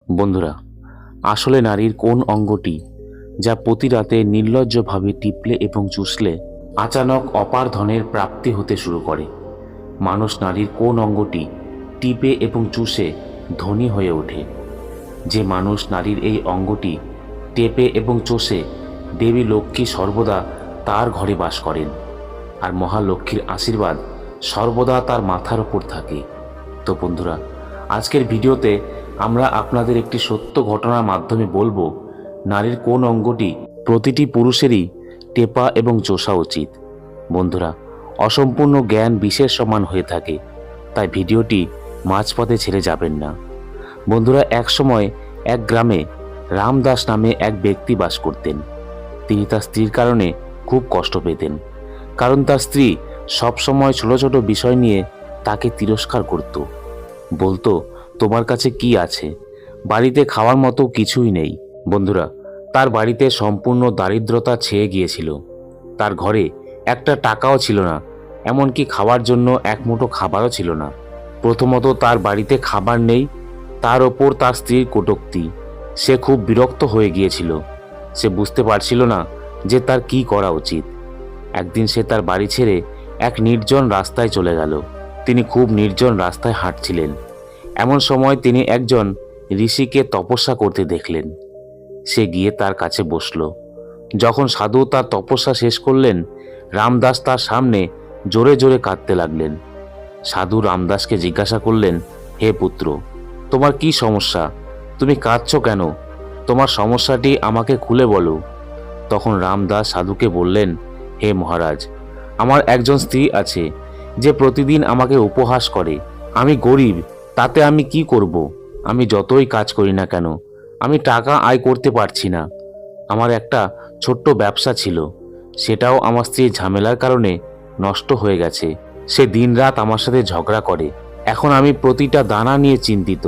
বন্ধুরা, আসলে নারীর কোন অঙ্গটি যা প্রতি রাতে নির্লজ্জভাবে টিপলে এবং চুষলে আচানক অপার ধনের প্রাপ্তি হতে শুরু করে? মানুষ নারীর কোন অঙ্গটি টিপে এবং চুষে ধনী হয়ে ওঠে? যে মানুষ নারীর এই অঙ্গটি টেপে এবং চষে, দেবী লক্ষ্মী সর্বদা তার ঘরে বাস করেন, আর মহালক্ষ্মীর আশীর্বাদ সর্বদা তার মাথার ওপর থাকে। তো বন্ধুরা, আজকের ভিডিওতে আমরা আপনাদের একটি সত্য ঘটনার মাধ্যমে বলবো নারীর কোন অঙ্গটি প্রতিটি পুরুষেরই টেপা এবং চষা উচিত। বন্ধুরা, অসম্পূর্ণ জ্ঞান বিশেষ সমান হয়ে থাকে, তাই ভিডিওটি মাঝপথে ছেড়ে যাবেন না। বন্ধুরা, একসময় এক গ্রামে রামদাস নামে এক ব্যক্তি বাস করতেন। তিনি তার স্ত্রীর কারণে খুব কষ্ট পেতেন, কারণ তার স্ত্রী সবসময় ছোট ছোট বিষয় নিয়ে তাকে তিরস্কার করত। বলতো, তোমার কাছে কি আছে? বাড়িতে খাওয়ার মতো কিছুই নেই। বন্ধুরা, তার বাড়িতে সম্পূর্ণ দারিদ্রতা ছেয়ে গিয়েছিল। তার ঘরে একটা টাকাও ছিল না, এমনকি খাওয়ার জন্য এক মুঠো খাবারও ছিল না। প্রথমত তার বাড়িতে খাবার নেই, তার ওপর তার স্ত্রীর কটূক্তি। সে খুব বিরক্ত হয়ে গিয়েছিল। সে বুঝতে পারছিল না যে তার কি করা উচিত। একদিন সে তার বাড়ি ছেড়ে এক নির্জন রাস্তায় চলে গেল। তিনি খুব নির্জন রাস্তায় হাঁটছিলেন। এমন সময় তিনি একজন ঋষিকে তপস্যা করতে দেখলেন। সে গিয়ে তার কাছে বসল। যখন সাধু তার তপস্যা শেষ করলেন, রামদাস তার সামনে জোরে জোরে কাঁদতে লাগলেন। সাধু রামদাসকে জিজ্ঞাসা করলেন, হে পুত্র, তোমার কি সমস্যা? তুমি কাঁদছো কেন? তোমার সমস্যাটি আমাকে খুলে বলো। তখন রামদাস সাধুকে বললেন, হে মহারাজ, আমার একজন স্ত্রী আছে যে প্রতিদিন আমাকে উপহাস করে। আমি গরিব, তাতে আমি কি করব? আমি যতই কাজ করি না কেন, আমি টাকা আয় করতে পারছি না। আমার একটা ছোট্ট ব্যবসা ছিল, সেটাও আমার স্ত্রীর ঝামেলার কারণে নষ্ট হয়ে গেছে। সে দিনরাত আমার সাথে ঝগড়া করে। এখন আমি প্রতিটা দানা নিয়ে চিন্তিত।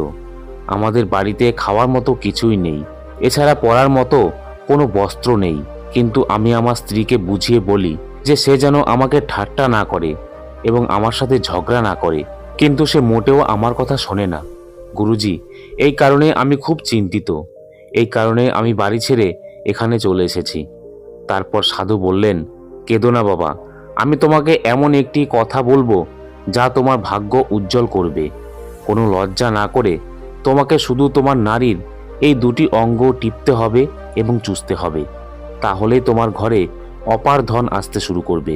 আমাদের বাড়িতে খাওয়ার মতো কিছুই নেই, এছাড়া পরার মতো কোনো বস্ত্র নেই। কিন্তু আমি আমার স্ত্রীকে বুঝিয়ে বলি যে সে যেন আমাকে ঠাট্টা না করে এবং আমার সাথে ঝগড়া না করে, কিন্তু সে মোটেও আমার কথা শোনে না। গুরুজি, এই কারণে আমি খুব চিন্তিত। এই কারণে আমি বাড়ি ছেড়ে এখানে চলে এসেছি। তারপর সাধু বললেন, কেঁদো না বাবা, আমি তোমাকে এমন একটি কথা বলবো যা তোমার ভাগ্য উজ্জ্বল করবে। কোনো লজ্জা না করে তোমাকে শুধু তোমার নারীর এই দুটি অঙ্গ টিপতে হবে এবং চুষতে হবে। তাহলেই তোমার ঘরে অপার ধন আসতে শুরু করবে।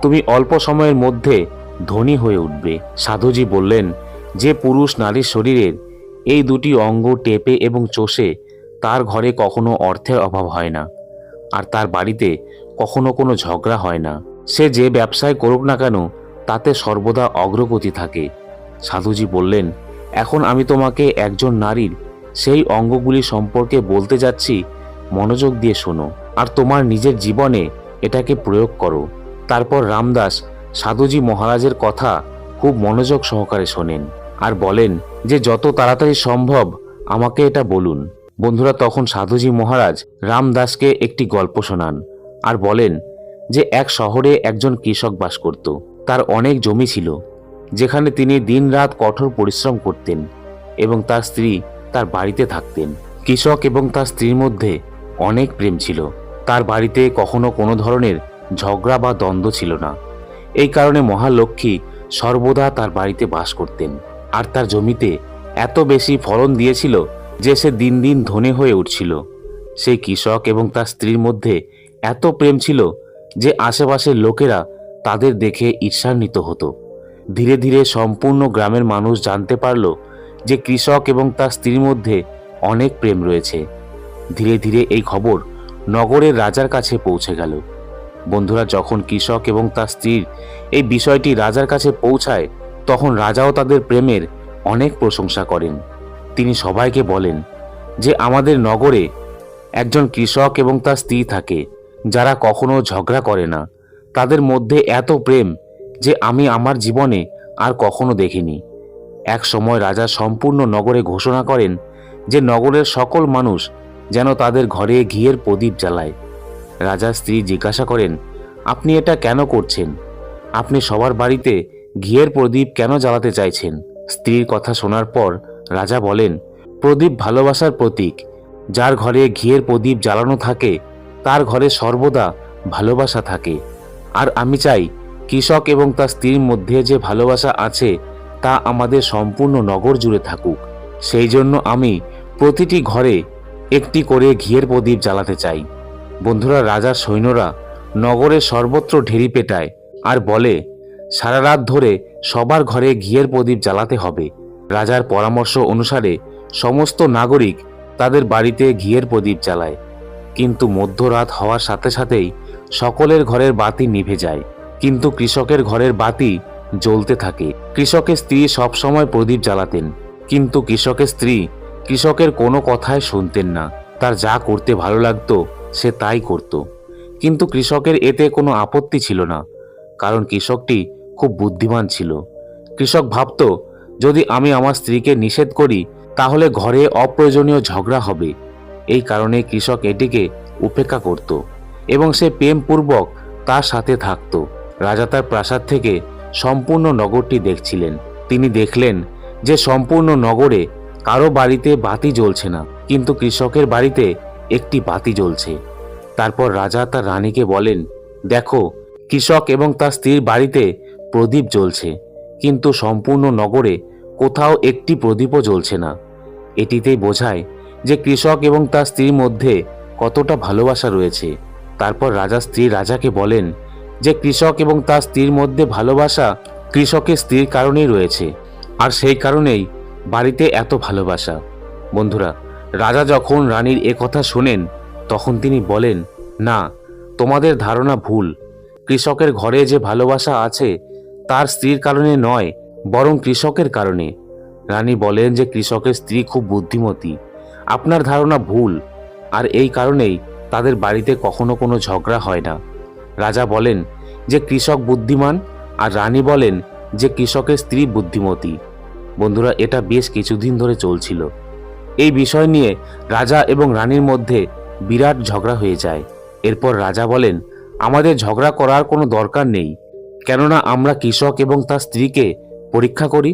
তুমি অল্প সময়ের মধ্যে ধনী হয়ে উঠবে। সাধুজি বললেন, যে পুরুষ নারীর শরীরের এই দুটি অঙ্গ টেপে এবং চষে, তার ঘরে কখনো অর্থের অভাব হয় না, আর তার বাড়িতে কখনো কোনো ঝগড়া হয় না। সে যে ব্যবসায় করুক না কেন, তাতে সর্বদা অগ্রগতি থাকে। সাধুজি বললেন, এখন আমি তোমাকে একজন নারীর সেই অঙ্গগুলি সম্পর্কে বলতে যাচ্ছি, মনোযোগ দিয়ে শোনো আর তোমার নিজের জীবনে এটাকে প্রয়োগ করো। তারপর রামদাস সাধুজি মহারাজের কথা খুব মনোযোগ সহকারে শোনেন আর বলেন যে যত তাড়াতাড়ি সম্ভব আমাকে এটা বলুন। বন্ধুরা, তখন সাধুজি মহারাজ রামদাসকে একটি গল্প শোনান আর বলেন যে এক শহরে একজন কৃষক বাস করত। তার অনেক জমি ছিল, যেখানে তিনি দিনরাত কঠোর পরিশ্রম করতেন এবং তার স্ত্রী তার বাড়িতে থাকতেন। কৃষক এবং তার স্ত্রীর মধ্যে অনেক প্রেম ছিল। তার বাড়িতে কখনো কোনো ধরনের ঝগড়া বা দ্বন্দ্ব ছিল না। এই কারণে মহালক্ষ্মী সর্বদা তার বাড়িতে বাস করতেন, আর তার জমিতে এত বেশি ফলন দিয়েছিল যে সে দিন দিন ধনী হয়ে উঠছিল। সেই কৃষক এবং তার স্ত্রীর মধ্যে এত প্রেম ছিল যে আশেপাশের লোকেরা তাদের দেখে ঈর্ষান্বিত হতো। ধীরে ধীরে সম্পূর্ণ গ্রামের মানুষ জানতে পারল যে কৃষক এবং তার স্ত্রীর মধ্যে অনেক প্রেম রয়েছে। ধীরে ধীরে এই খবর নগরের রাজার কাছে পৌঁছে গেল। বন্ধুরা, যখন কৃষক এবং তার স্ত্রীর এই বিষয়টি রাজার কাছে পৌঁছায়, তখন রাজাও তাদের প্রেমের অনেক প্রশংসা করেন। তিনি সবাইকে বলেন যে আমাদের নগরে একজন কৃষক এবং তার স্ত্রী থাকে, যারা কখনো ঝগড়া করে না। তাদের মধ্যে এত প্রেম যে আমি আমার জীবনে আর কখনো দেখিনি। এক সময় রাজা সম্পূর্ণ নগরে ঘোষণা করেন যে নগরের সকল মানুষ যেন তাদের ঘরে ঘিয়ের প্রদীপ জ্বালায়। রাজার স্ত্রী জিজ্ঞাসা করেন, আপনি এটা কেন করছেন? আপনি সবার বাড়িতে ঘিয়ের প্রদীপ কেন জ্বালাতে চাইছেন? স্ত্রীর কথা শোনার পর রাজা বলেন, প্রদীপ ভালোবাসার প্রতীক। যার ঘরে ঘিয়ের প্রদীপ জ্বালানো থাকে তার ঘরে সর্বদা ভালোবাসা থাকে। আর আমি চাই কৃষক এবং তার স্ত্রীর মধ্যে যে ভালোবাসা আছে তা আমাদের সম্পূর্ণ নগর জুড়ে থাকুক। সেই জন্য আমি প্রতিটি ঘরে একটি করে ঘিয়ের প্রদীপ জ্বালাতে চাই। বন্ধুরা, রাজার সৈন্যরা নগরের সর্বত্র ঢেরি পেটায় আর বলে সারা রাত ধরে সবার ঘরে ঘিয়ের প্রদীপ জ্বালাতে হবে। রাজার পরামর্শ অনুসারে সমস্ত নাগরিক তাদের বাড়িতে ঘিয়ের প্রদীপ জ্বালায়। কিন্তু মধ্যরাত হওয়ার সাথে সাথেই সকলের ঘরের বাতি নিভে যায়, কিন্তু কৃষকের ঘরের বাতি জ্বলতে থাকে। কৃষকের স্ত্রী সবসময় প্রদীপ জ্বালাতেন, কিন্তু কৃষকের স্ত্রী কৃষকের কোনো কথাই শুনতেন না। তার যা করতে ভালো লাগতো সে তাই করত। কিন্তু কৃষকের এতে কোনো আপত্তি ছিল না, কারণ কৃষকটি খুব বুদ্ধিমান ছিল। কৃষক ভাবত, যদি আমি আমার স্ত্রীকে নিষেধ করি তাহলে ঘরে অপ্রয়োজনীয় ঝগড়া হবে। এই কারণে কৃষক এটিকে উপেক্ষা করত এবং সে প্রেমপূর্বক তার সাথে থাকত। রাজা তার প্রাসাদ থেকে সম্পূর্ণ নগরটি দেখছিলেন। তিনি দেখলেন যে সম্পূর্ণ নগরে কারো বাড়িতে বাতি জ্বলছে না, কিন্তু কৃষকের বাড়িতে একটি বাতি জ্বলছে। তারপর রাজা তার রানীকে বলেন, দেখো, কৃষক এবং তার স্ত্রীর বাড়িতে প্রদীপ জ্বলছে, কিন্তু সম্পূর্ণ নগরে কোথাও একটি প্রদীপও জ্বলছে না। এটিতেই বোঝায় যে কৃষক এবং তার স্ত্রীর মধ্যে কতটা ভালোবাসা রয়েছে। তারপর রাজার স্ত্রী রাজাকে বলেন যে কৃষক এবং তার স্ত্রীর মধ্যে ভালোবাসা কৃষকের স্ত্রীর কারণেই রয়েছে, আর সেই কারণেই বাড়িতে এত ভালোবাসা। বন্ধুরা, রাজা যখন রানীর কথা শোনেন তখন তিনি বলেন, না, তোমাদের ধারণা ভুল। কৃষকের ঘরে যে ভালোবাসা আছে তার স্ত্রীর কারণে নয়, বরং কৃষকের কারণে। রানী বলেন যে কৃষকের স্ত্রী খুব বুদ্ধিমতী, আপনার ধারণা ভুল, আর এই কারণেই তাদের বাড়িতে কখনো কোনো ঝগড়া হয় না। রাজা বলেন যে কৃষক বুদ্ধিমান, আর রানী বলেন যে কৃষকের স্ত্রী বুদ্ধিমতী। বন্ধুরা, এটা বেশ কিছুদিন ধরে চলছিল। এই বিষয় নিয়ে রাজা এবং রানীর মধ্যে বিরাট ঝগড়া হয়ে যায়। এরপর রাজা বলেন, আমাদের ঝগড়া করার কোনো দরকার নেই, কেননা আমরা কৃষক এবং তার স্ত্রীকে পরীক্ষা করি,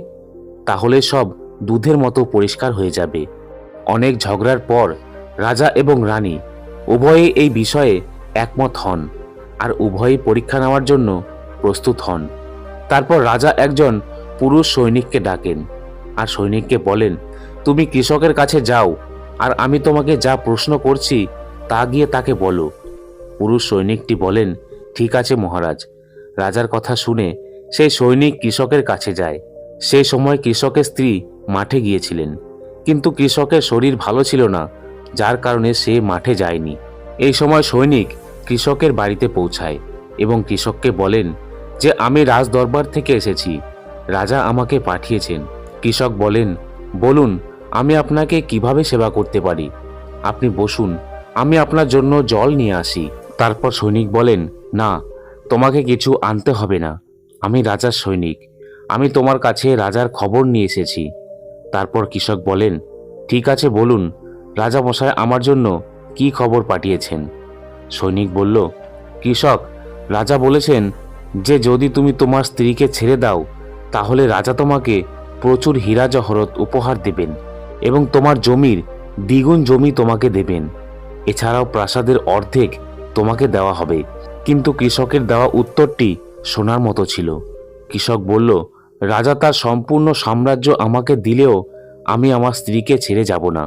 তাহলে সব দুধের মতো পরিষ্কার হয়ে যাবে। অনেক ঝগড়ার পর রাজা এবং রানী উভয়ে এই বিষয়ে একমত হন, আর উভয়ই পরীক্ষা নেওয়ার জন্য প্রস্তুত হন। তারপর রাজা একজন পুরুষ সৈনিককে ডাকেন আর সৈনিককে বলেন, তুমি কৃষকের কাছে যাও, আর আমি তোমাকে যা প্রশ্ন করছি তা গিয়ে তাকে বলো। পুরুষ সৈনিকটি বলেন, ঠিক আছে মহারাজ। রাজার কথা শুনে সেই সৈনিক কৃষকের কাছে যায়। সেই সময় কৃষকের স্ত্রী মাঠে গিয়েছিলেন, কিন্তু কৃষকের শরীর ভালো ছিল না, যার কারণে সে মাঠে যায়নি। এই সময় সৈনিক কৃষকের বাড়িতে পৌঁছায় এবং কৃষককে বলেন যে আমি রাজদরবার থেকে এসেছি, রাজা আমাকে পাঠিয়েছেন। কৃষক বলেন, বলুন, আমি আপনাকে কিভাবে সেবা করতে পারি? আপনি বসুন, আমি আপনার জন্য জল নিয়ে আসি। তারপর সৈনিক বলেন, না, তোমাকে কিছু আনতে হবে না, আমি রাজার সৈনিক, আমি তোমার কাছে রাজার খবর নিয়ে এসেছি। তারপর কৃষক বলেন, ঠিক আছে, বলুন, রাজা মশাই আমার জন্য কি খবর পাঠিয়েছেন? সৈনিক বলল, কৃষক, রাজা বলেছেন যে যদি তুমি তোমার স্ত্রীকে ছেড়ে দাও তাহলে রাজা তোমাকে প্রচুর হীরা জহরত উপহার দেবেন এবং তোমার জমির দ্বিগুণ জমি তোমাকে দেবেন। এছাড়াও প্রাসাদের অর্ধেক তোমাকে দেওয়া হবে। কিন্তু কৃষকের দেওয়া উত্তরটি শোনার মতো ছিল। কৃষক বলল, রাজা তার সম্পূর্ণ সাম্রাজ্য আমাকে দিলেও আমি আমার স্ত্রীকে ছেড়ে যাব না।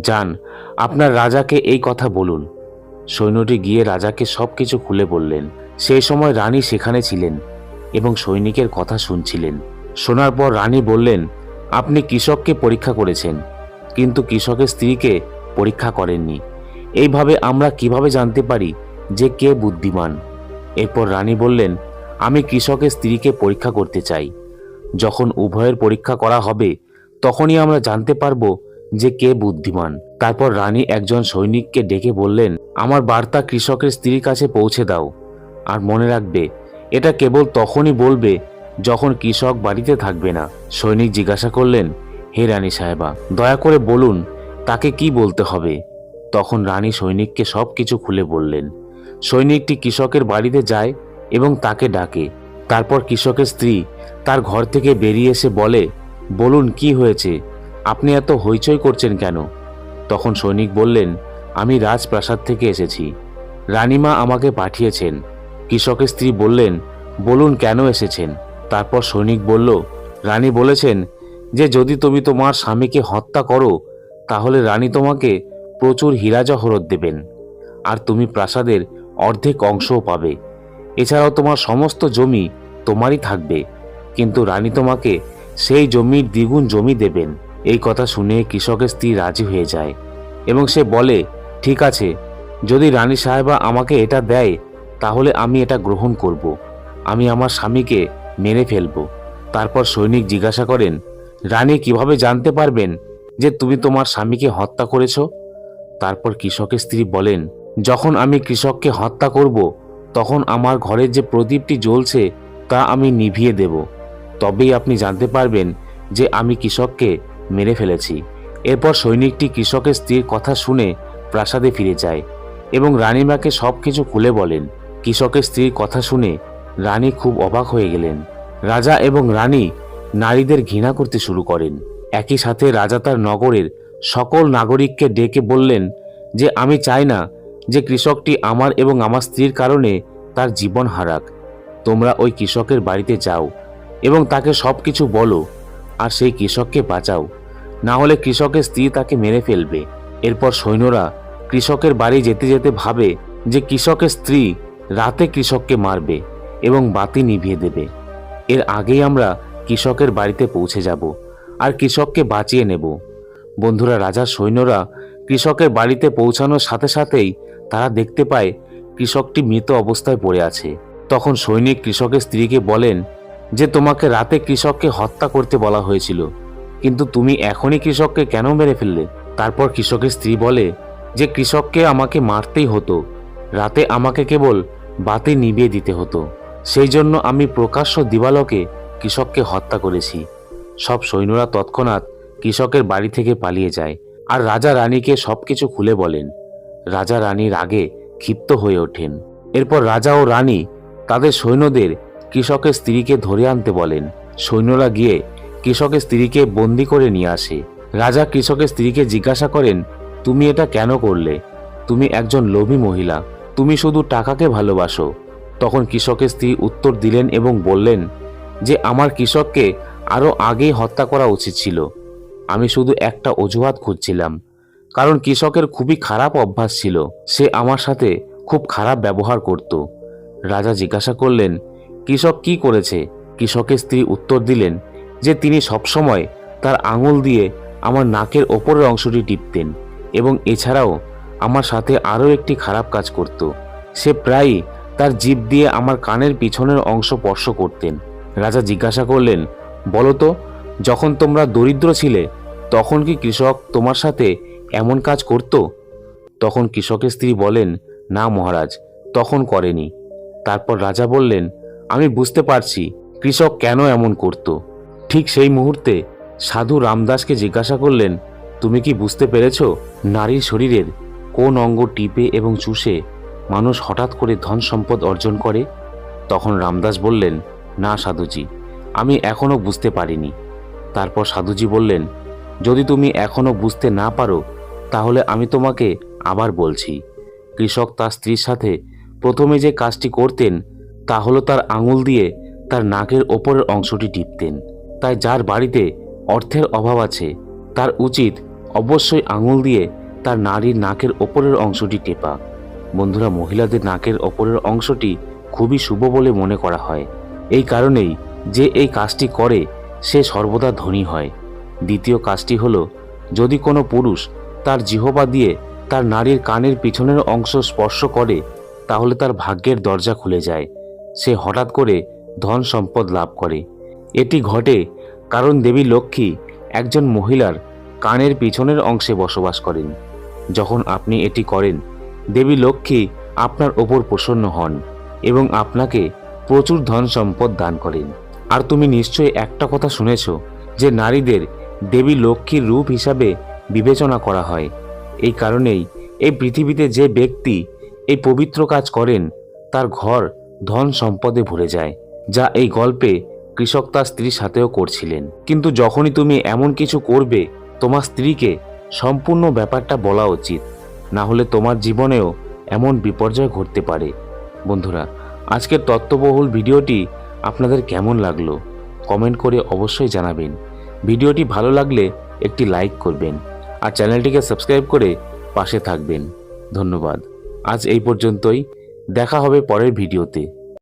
যান, আপনার রাজাকে এই কথা বলুন। সৈন্যটি গিয়ে রাজাকে সবকিছু খুলে বললেন। সেই সময় রানী সেখানে ছিলেন এবং সৈনিকের কথা শুনছিলেন। শোনার পর রানী বললেন, আপনি কৃষককে পরীক্ষা করেছেন, কিন্তু কৃষকের স্ত্রীকে পরীক্ষা করেননি। এইভাবে আমরা কিভাবে জানতে পারি যে কে বুদ্ধিমান? এরপর রানী বললেন, আমি কৃষকের স্ত্রীকে পরীক্ষা করতে চাই। যখন উভয়ের পরীক্ষা করা হবে তখনই আমরা জানতে পারবো যে কে বুদ্ধিমান। তারপর রানী একজন সৈনিককে ডেকে বললেন, আমার বার্তা কৃষকের স্ত্রীর কাছে পৌঁছে দাও, আর মনে রাখবে এটা কেবল তখনই বলবে যখন কৃষক বাড়িতে থাকবে না। সৈনিক জিজ্ঞাসা করলেন, হে রানী সাহেবা, দয়া করে বলুন তাকে কি বলতে হবে? তখন রানী সৈনিককে সবকিছু খুলে বললেন। সৈনিকটি কৃষকের বাড়িতে যায় এবং তাকে ডাকে। তারপর কৃষকের স্ত্রী তার ঘর থেকে বেরিয়ে এসে বলে, বলুন কি হয়েছে? আপনি এত হইচই করছেন কেন? তখন সৈনিক বললেন, আমি রাজপ্রাসাদ থেকে এসেছি, রানীমা আমাকে পাঠিয়েছেন। কৃষকের স্ত্রী বললেন, বলুন কেন এসেছেন? তারপর সৈনিক বলল, রানী বলেছেন যে যদি তুমি তোমার স্বামীকে হত্যা করো তাহলে রানী তোমাকে প্রচুর হীরা জহরত দেবেন, আর তুমি প্রাসাদের অর্ধেক অংশও পাবে। এছাড়াও তোমার সমস্ত জমি তোমারই থাকবে, কিন্তু রানী তোমাকে সেই জমির দ্বিগুণ জমি দেবেন। এই কথা শুনে কৃষকের স্ত্রী রাজি হয়ে যায় এবং সে বলে, ঠিক আছে, যদি রানী সাহেবা আমাকে এটা দেয় তাহলে আমি এটা গ্রহণ করব। আমি আমার স্বামীকে মেরে ফেলব। তারপর সৈনিক জিজ্ঞাসা করেন, রানী কিভাবে জানতে পারবেন যে তুমি তোমার স্বামীকে হত্যা করেছ? তারপর কৃষকের স্ত্রী বলেন, যখন আমি কৃষককে হত্যা করব তখন আমার ঘরের যে প্রদীপটি জ্বলছে তা আমি নিভিয়ে দেব, তবেই আপনি জানতে পারবেন যে আমি কৃষককে মেরে ফেলেছি। এরপর সৈনিকটি কৃষকের স্ত্রীর কথা শুনে প্রাসাদে ফিরে যায় এবং রানীমাকে সবকিছু খুলে বলেন। কৃষকের স্ত্রীর কথা শুনে রানী খুব অবাক হয়ে গেলেন। রাজা এবং রানী নারীদের ঘৃণা করতে শুরু করেন। একই সাথে রাজা তার নগরের সকল নাগরিককে ডেকে বললেন যে আমি চাই না যে কৃষকটি আমার এবং আমার স্ত্রীর কারণে তার জীবন হারাক। তোমরা ওই কৃষকের বাড়িতে যাও এবং তাকে সবকিছু বলো আর সেই কৃষককে বাঁচাও, না হলে কৃষকের স্ত্রী তাকে মেরে ফেলবে। এরপর সৈন্যরা কৃষকের বাড়ি যেতে যেতে ভাবে যে কৃষকের স্ত্রী রাতে কৃষককে মারবে এবং বাতি নিভিয়ে দেবে। এর আগেই আমরা কৃষকের বাড়িতে পৌঁছে যাব আর কৃষককে বাঁচিয়ে নেব। বন্ধুরা, রাজার সৈন্যরা কৃষকের বাড়িতে পৌঁছানোর সাথে সাথেই তারা দেখতে পায় কৃষকটি মৃত অবস্থায় পড়ে আছে। তখন সৈনিক কৃষকের স্ত্রীকে বলেন যে তোমাকে রাতে কৃষককে হত্যা করতে বলা হয়েছিল, কিন্তু তুমি এখনই কৃষককে কেন মেরে ফেললে? তারপর কৃষকের স্ত্রী বলে যে কৃষককে আমাকে মারতেই হতো, রাতে আমাকে কেবল বাতি নিভিয়ে দিতে হতো, সেই জন্য আমি প্রকাশ্য দিবালোকে কৃষককে হত্যা করেছি। সব সৈন্যরা তৎক্ষণাৎ কৃষকের বাড়ি থেকে পালিয়ে যায় আর রাজা রানীকে সবকিছু খুলে বলেন। রাজা রানী রাগে ক্ষিপ্ত হয়ে ওঠেন। এরপর রাজা ও রানী তাদের সৈন্যদের কৃষকের স্ত্রীকে ধরে আনতে বলেন। সৈন্যরা গিয়ে কৃষকের স্ত্রীকে বন্দি করে নিয়ে আসে। রাজা কৃষকের স্ত্রীকে জিজ্ঞাসা করেন, তুমি এটা কেন করলে? তুমি একজন লোভী মহিলা, তুমি শুধু টাকাকে ভালোবাসো। তখন কৃষকের স্ত্রী উত্তর দিলেন এবং বললেন যে আমার কৃষককে আরও আগেই হত্যা করা উচিত ছিল। আমি শুধু একটা অজুহাত খুঁজছিলাম, কারণ কৃষকের খুবই খারাপ অভ্যাস ছিল, সে আমার সাথে খুব খারাপ ব্যবহার করত। রাজা জিজ্ঞাসা করলেন, কৃষক কি করেছে? কৃষকের স্ত্রী উত্তর দিলেন যে তিনি সবসময় তার আঙুল দিয়ে আমার নাকের ওপরের অংশটি টিপতেন এবং এছাড়াও আমার সাথে আরও একটি খারাপ কাজ করত। সে প্রায়ই তার জিভ দিয়ে আমার কানের পিছনের অংশ স্পর্শ করতেন। রাজা জিজ্ঞাসা করলেন, বলো তো, যখন তোমরা দরিদ্র ছিলে তখন কি কৃষক তোমার সাথে এমন কাজ করত? তখন কৃষকের স্ত্রী বলেন, না মহারাজ, তখন করেনি। তারপর রাজা বললেন, আমি বুঝতে পারছি কৃষক কেন এমন করত। ঠিক সেই মুহূর্তে সাধু রামদাসকে জিজ্ঞাসা করলেন, তুমি কি বুঝতে পেরেছ নারীর শরীরের কোন অঙ্গ টিপে এবং চুষে মানুষ হঠাৎ করে ধন সম্পদ অর্জন করে? তখন রামদাস বললেন, না সাধুজি, আমি এখনো বুঝতে পারিনি। তারপর সাধুজি বললেন, যদি তুমি এখনো বুঝতে না পারো তাহলে আমি তোমাকে আবার বলছি। কৃষক তার স্ত্রীর সাথে প্রথমে যে কাজটি করতেন তা হলো তার আঙুল দিয়ে তার নাকের ওপরের অংশটি টিপতেন। তাই যার বাড়িতে অর্থের অভাব আছে তার উচিত অবশ্যই আঙুল দিয়ে তার নারীর নাকের ওপরের অংশটি টেপা। বন্ধুরা, মহিলাদের নাকের ওপরের অংশটি খুবই শুভ বলে মনে করা হয়। এই কারণেই যে এই কাজটি করে সে সর্বদা ধনী হয়। দ্বিতীয় কাজটি হলো, যদি কোনো পুরুষ তার জিহ্বা দিয়ে তার নারীর কানের পিছনের অংশ স্পর্শ করে তাহলে তার ভাগ্যের দরজা খুলে যায়, সে হঠাৎ করে ধন সম্পদ লাভ করে। এটি ঘটে কারণ দেবী লক্ষ্মী একজন মহিলার কানের পিছনের অংশে বসবাস করেন। যখন আপনি এটি করেন দেবী লক্ষ্মী আপনার ওপর প্রসন্ন হন এবং আপনাকে প্রচুর ধন সম্পদ দান করেন। আর তুমি নিশ্চয়ই একটা কথা শুনেছ যে নারীদের দেবী লক্ষ্মীর রূপ হিসাবে বিবেচনা করা হয়। এই কারণেই এই পৃথিবীতে যে ব্যক্তি এই পবিত্র কাজ করেন তার ঘর ধন সম্পদে ভরে যায়, যা এই গল্পে কৃষক তার স্ত্রীর সাথেও করছিলেন। কিন্তু যখনই তুমি এমন কিছু করবে তোমার স্ত্রীকে সম্পূর্ণ ব্যাপারটা বলা উচিত, না হলে তোমার জীবনেও এমন বিপর্যয় ঘটতে পারে। বন্ধুরা, আজকের তথ্যবহুল ভিডিওটি আপনাদের কেমন লাগলো কমেন্ট করে অবশ্যই জানাবেন। ভিডিওটি ভালো লাগলে একটি লাইক করবেন আর চ্যানেলটিকে সাবস্ক্রাইব করে পাশে থাকবেন। ধন্যবাদ। আজ এই পর্যন্তই, দেখা হবে পরের ভিডিওতে।